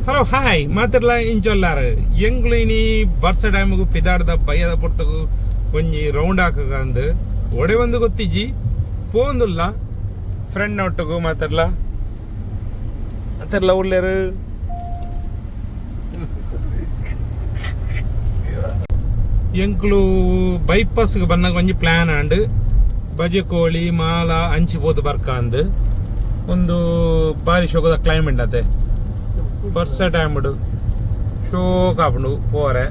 hello hi ಮಾತಿರ್ಲ ಇಂಚೊಲ್ಲಾರು ಎಂಗ್ಲು ಇನಿ ಬರ್ಸ ಡ್ಯಾಮ್ಗು ಪಿದಾಡ್ದ ಬಯ್ಯದ ಪೊರ್ತಗು ಒಂಜಿ ರೌಂಡ್ ಹಾಕಗ ಅಂದು ಒಡೆ ಒಂದು ಗೊತ್ತಿಜ್ಜಿ ಪೋಂದುಲ್ಲ ಫ್ರೆಂಡ್ ಒಟ್ಟಗು ಮಾತಿರ್ಲ ಉಳ್ಳೇರು ಎಂಕ್ಲು ಬೈಪಾಸ್ಗೆ ಬನ್ನಾಗ ಒಂಜಿ ಪ್ಲಾನ್ ಆಂಡ್ ಬಜೆ ಕೋಳಿ ಮಾಲ ಅಂಚಿಬೋದು ಬರ್ಕ ಅಂದು ಒಂದು ಬಾರಿ ಶೋಕದ ಕ್ಲೈಮೇಟ್ ಅದೇ ಬರ್ಸ ಡ್ಯಾಮ್ಡು ಶೋ ಕಾಪುಂಡು ಪೋರೆ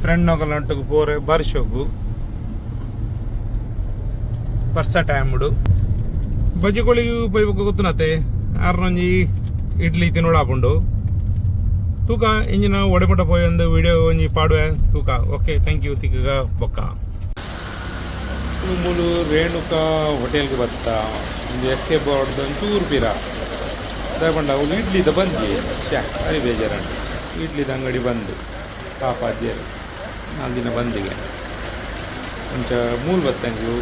ಫ್ರೆಂಡ್ ನೊಕಲಂಟು ಪೋರೆ ಬಾರಿ ಶೋಕು ಬರ್ಸ ಡ್ಯಾಮ್ಡು ಬಜಿ ಕೋಳಿಗೆ ಪೈಬೇಕು ಗೊತ್ತುನತ್ತೆ ಆರ್ನೊಂಜಿ ಇಡ್ಲಿ ತಿನ್ನೋಡಾಪುಂಡು ತೂಕ ಇಂಜಿನ ಒಡೆಪಟ ಪೋಯ್ ಒಂದು ವಿಡಿಯೋ ಒಂಜಿ ಪಾಡುವೆ ತೂಕ ಓಕೆ ಥ್ಯಾಂಕ್ ಯು ತಿಕ್ಕ ಬೊಕ್ಕ ಮೂಲು ರೇಣುಕಾ ಹೋಟೆಲ್ಗೆ ಬರ್ತಾ ಒಂದು ಎಸ್ಕೇಪ್ ಬೋರ್ಡ್ ಒಂಚೂರು ಪೀರ ತಗೊಂಡು ಅವಳು ಇಡ್ಲಿದ ಬಂದ್ವಿ ಅರಿ ಬೇಜಾರಂಡು ಇಡ್ಲಿದ ಅಂಗಡಿ ಬಂದು ಪಾಪ ಅಜ್ಜಿಯರು 4 ದಿನ ಬಂದಿಗೆ ಕೊಂಚ ಮೂಲು ಬತ್ತಂಗು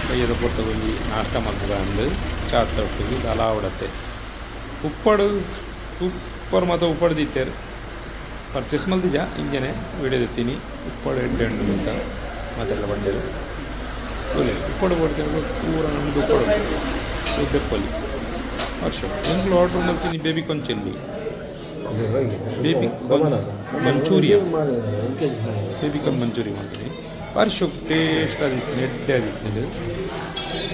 ಕೈಯದ ಪೊರ್ತಗೊಂಡು ನಾಷ್ಟ ಮಲ್ಪಗ ಅಂದು ಚಾ ತೊಟ್ಟಿಗೆ ಅಲಾವಡತ್ತೆ ಉಪ್ಪರು ಮತ್ತು ಉಪ್ಪಡ್ದಿತ್ತೇರು ಪರ್ಚೇಸ್ ಮಲ್ದಿಜ ಇಂಜನೆ ವಿಡಿಯೋ ದಿತ್ತೀನಿ ಉಪ್ಪಡು ಎಡ್ಡೆಂಡು ಅಂತ ಮತ್ತೆಲ್ಲ ಬಂದಿರು ಉಪ್ಪಡು ಕೊಡ್ತೇನೆ ಪೂರ ನಮ್ಮದು ಉಪ್ಪಡು ಉದ್ದಪ್ಪಲ್ಲಿ ವರ್ಷ ಎಂಗ್ಳು ಆರ್ಡ್ರ್ ಮಾಡ್ತೀನಿ ಬೇಬಿ ಕೊಂಚಲ್ಲಿ ಬೇಬಿ ಮಂಚೂರಿಯನ್ ಮಂಚೂರಿ ಮಾಡ್ತೀನಿ ವರ್ಷ ಟೇಸ್ಟ್ ಆದಿತ್ತು ನೆಡ್ಡೆ ಆದಿತ್ತು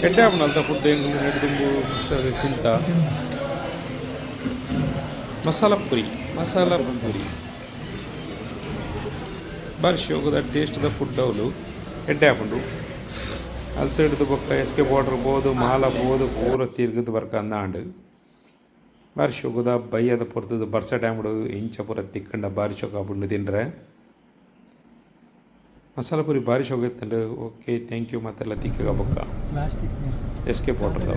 ಎಡ್ಡೆ ಹಾಪುನಲ್ತ ಫುಡ್ ಎಂಗ್ಳು ನೆಡ್ಡು ತುಂಬು ತಿಂತ ಮಸಾಲ ಪುರಿ ಬಾರಿ ಶೋಕದ ಟೇಸ್ಟ್ದ ಫುಡ್ ಅವಳು ಎಡ್ಡೆ ಹಾಪುಂಡು ಅಲ್ಲಿ ಹಿಡಿದು ಬೊಕ್ಕ ಎಸ್ಕೆ ಬಾರ್ಡ್ರ್ ಬೋದು ಮಾಲ ಬೋದು ಪೂರ ತಿರ್ಗದು ಬರ್ಕ ಅಂದಾಂಡು ಬಾರಿ ಶೋಕದ ಬಯ್ಯದ ಪೊರ್ತದು ಬರ್ಸ ಡ್ಯಾಮ್ಡು ಇಂಚ ಪೂರ ತಿಕ್ಕಂಡ ಬಾರಿ ಶೋಕ ಹಾಪುಂಡು ತಿಂಡ್ರೆ ಮಸಾಲ ಪುರಿ ಬಾರಿ ಶೋಕ ಇತ್ತಂಡು ಓಕೆ ಥ್ಯಾಂಕ್ ಯು ಮತ್ತೆಲ್ಲ ತಿಕ್ಕಗ ಬೊಕ್ಕ ಎಸ್ಕೆ ಬಾರ್ಡ್ರ್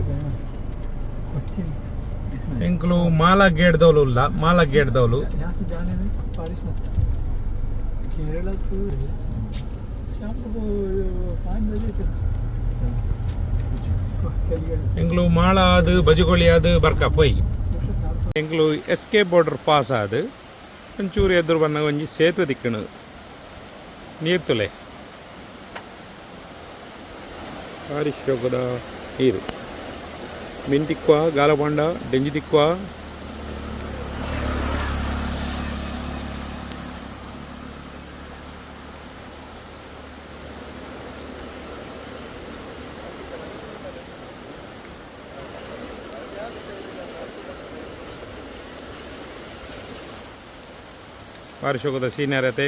ಎಂಕ್ಲು ಮಾಲ ಗೇಡ್ದವಳು ಇಲ್ಲ ಮಾಲ ಗೇಡ್ದವಳು ಎಂಗ್ಲು ಮಾಳ ಅದು ಬಜುಗೋಳಿ ಅದು ಬರ್ಕ ಪೊಯ್ ಎಂಗ್ಲು ಎಸ್ಕೆ ಬಾರ್ಡರ್ ಪಾಸ್ ಆದು ಒಂಚೂರು ಎದುರು ಬನ್ನ ಒಂಜಿ ಸೇತುವೆ ದಿಕ್ಕಣು ನೀರು ತುಲೆ ಭಾರಿ ಶೋಕದ ನೀರು ಮೀನು ತಿಕ್ಕುವ ಗಾಲಬಾಂಡ ಡೆಂಜಿ ತಿಕ್ಕುವ ಭಾರಿ ಶೋಕದ ಸೀನಿಯರತೆ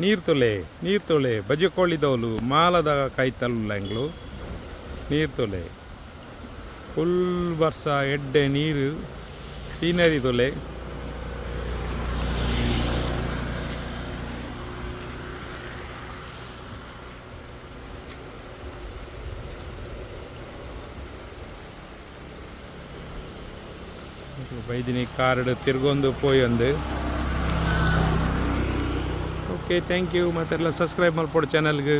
ನೀರು ತೊಲೆ ಬಜೆ ಕೋಳಿದವಳು ಮಾಲದ ಕಾಯ್ತಲ್ಲ ಎಂಗ್ಳು ನೀರು ತೊಲೆ ಫುಲ್ ಬರ್ಸ ಎಡ್ಡೆ ನೀರು ಸೀನರಿ ತೊಲೆ ಬೈದಿನಿ ಕಾರ್ಡ್ ತಿರ್ಗೊಂದು ಪೋಯೊಂದು ಓಕೆ ಥ್ಯಾಂಕ್ ಯು ಮತ್ತೆಲ್ಲ ಸಬ್ಸ್ಕ್ರೈಬ್ ಮಾಡ್ಕೊಡು ಚಾನಲ್ಗೆ